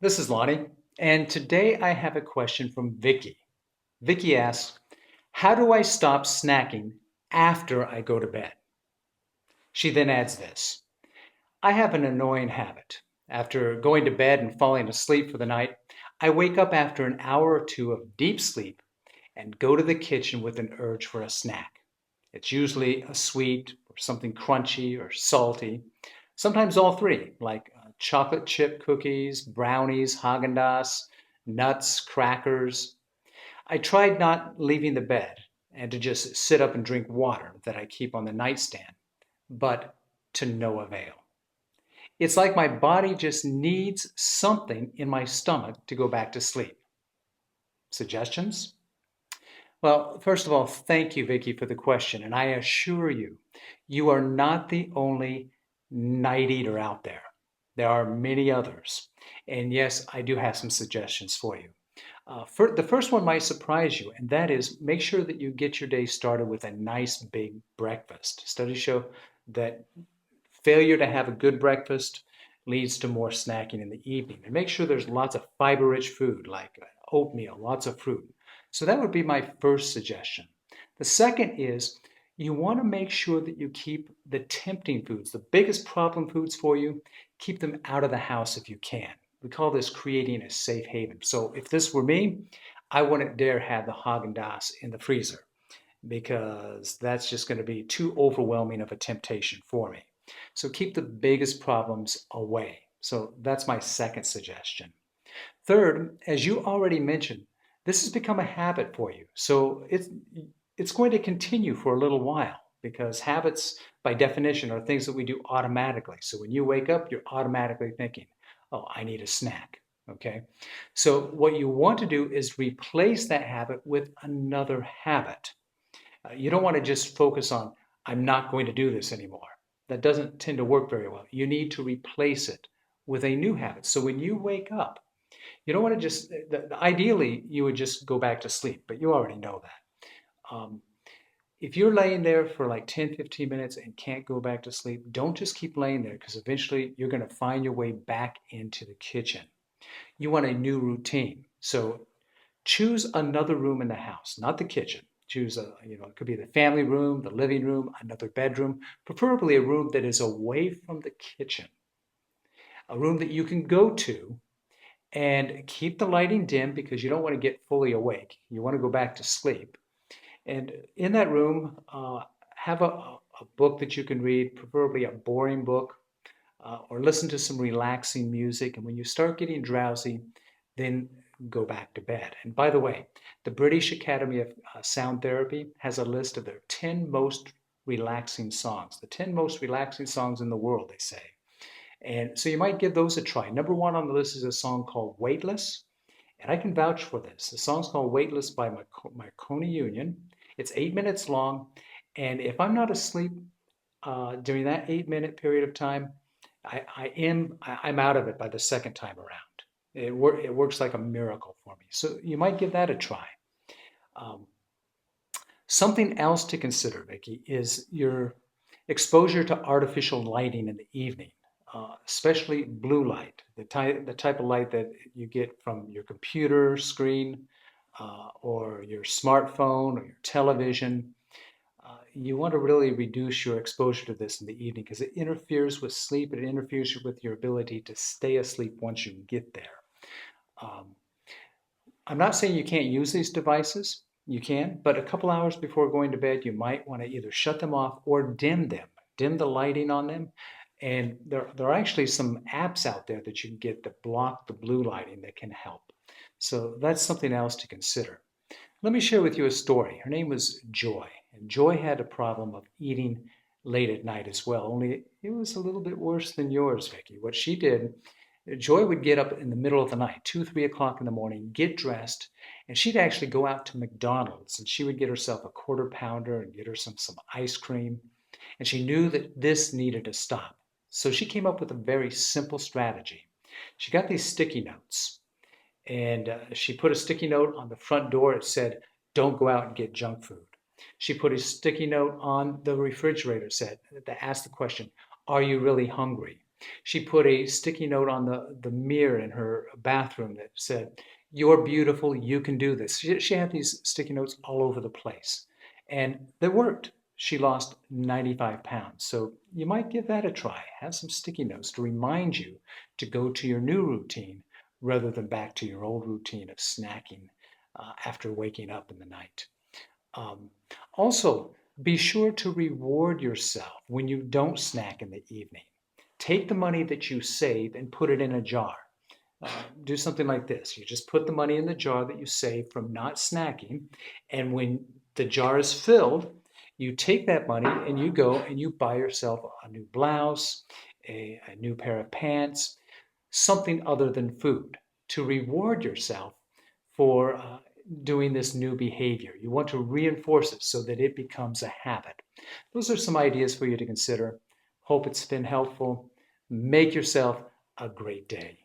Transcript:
This is Lonnie, and today I have a question from Vicky. Vicky asks, how do I stop snacking after I go to bed? She then adds this, I have an annoying habit. After going to bed and falling asleep for the night, I wake up after an hour or two of deep sleep and go to the kitchen with an urge for a snack. It's usually a sweet or something crunchy or salty, sometimes all three, like chocolate chip cookies, brownies, Haagen-Dazs, nuts, crackers. I tried not leaving the bed and to just sit up and drink water that I keep on the nightstand, but to no avail. It's like my body just needs something in my stomach to go back to sleep. Suggestions? Well, first of all, thank you, Vicky, for the question. And I assure you, you are not the only night eater out there. There are many others. And yes, I do have some suggestions for you. The first one might surprise you, and that is make sure that you get your day started with a nice big breakfast. Studies show that failure to have a good breakfast leads to more snacking in the evening. And make sure there's lots of fiber-rich food like oatmeal, lots of fruit. So that would be my first suggestion. The second is you want to make sure that you keep the tempting foods, the biggest problem foods for you, keep them out of the house if you can. We call this creating a safe haven. So if this were me, I wouldn't dare have the Haagen-Dazs in the freezer because that's just going to be too overwhelming of a temptation for me. So keep the biggest problems away. So that's my second suggestion. Third, as you already mentioned, this has become a habit for you. So it's going to continue for a little while because habits, by definition, are things that we do automatically. So when you wake up, you're automatically thinking, oh, I need a snack. Okay. So what you want to do is replace that habit with another habit. You don't want to just focus on, I'm not going to do this anymore. That doesn't tend to work very well. You need to replace it with a new habit. So when you wake up, you don't want to just, ideally, you would just go back to sleep, but you already know that. If you're laying there for like 10, 15 minutes and can't go back to sleep, don't just keep laying there because eventually you're going to find your way back into the kitchen. You want a new routine. So choose another room in the house, not the kitchen. Choose it could be the family room, the living room, another bedroom, preferably a room that is away from the kitchen, a room that you can go to and keep the lighting dim because you don't want to get fully awake. You want to go back to sleep. And in that room, have a book that you can read, preferably a boring book, or listen to some relaxing music. And when you start getting drowsy, then go back to bed. And by the way, the British Academy of Sound Therapy has a list of their 10 most relaxing songs, the 10 most relaxing songs in the world, they say. And so you might give those a try. Number one on the list is a song called Weightless. And I can vouch for this. The song's called Weightless by Marconi Union. It's 8 minutes long. And if I'm not asleep during that 8 minute period of time, I'm out of it by the second time around. It works like a miracle for me. So you might give that a try. Um, Something else to consider, Vicky, is your exposure to artificial lighting in the evening, especially blue light, the type of light that you get from your computer screen or your smartphone or your television. You want to really reduce your exposure to this in the evening because it interferes with sleep. It interferes with your ability to stay asleep once you get there. Um, I'm not saying you can't use these devices. You can, but a couple hours before going to bed, you might want to either shut them off or dim them, dim the lighting on them. And there are actually some apps out there that you can get that block the blue lighting that can help. So that's something else to consider. Let me share with you a story. Her name was Joy, and Joy had a problem of eating late at night as well, only it was a little bit worse than yours, Vicki. What she did, Joy would get up in the middle of the night, 2, 3 o'clock in the morning, get dressed, and she'd actually go out to McDonald's and she would get herself a quarter pounder and get her some ice cream. And she knew that this needed to stop. So she came up with a very simple strategy. She got these sticky notes and she put a sticky note on the front door. It said, don't go out and get junk food. She put a sticky note on the refrigerator set that asked the question, are you really hungry? She put a sticky note on the mirror in her bathroom that said, "You're beautiful, you can do this." She had these sticky notes all over the place. And they worked. She lost 95 pounds. So you might give that a try. Have some sticky notes to remind you to go to your new routine rather than back to your old routine of snacking after waking up in the night. Um, Also, be sure to reward yourself when you don't snack in the evening. Take the money that you save and put it in a jar. Do something like this. You just put the money in the jar that you save from not snacking, and when the jar is filled, you take that money and you go and you buy yourself a new blouse, a new pair of pants, something other than food to reward yourself for doing this new behavior. You want to reinforce it so that it becomes a habit. Those are some ideas for you to consider. Hope it's been helpful. Make yourself a great day.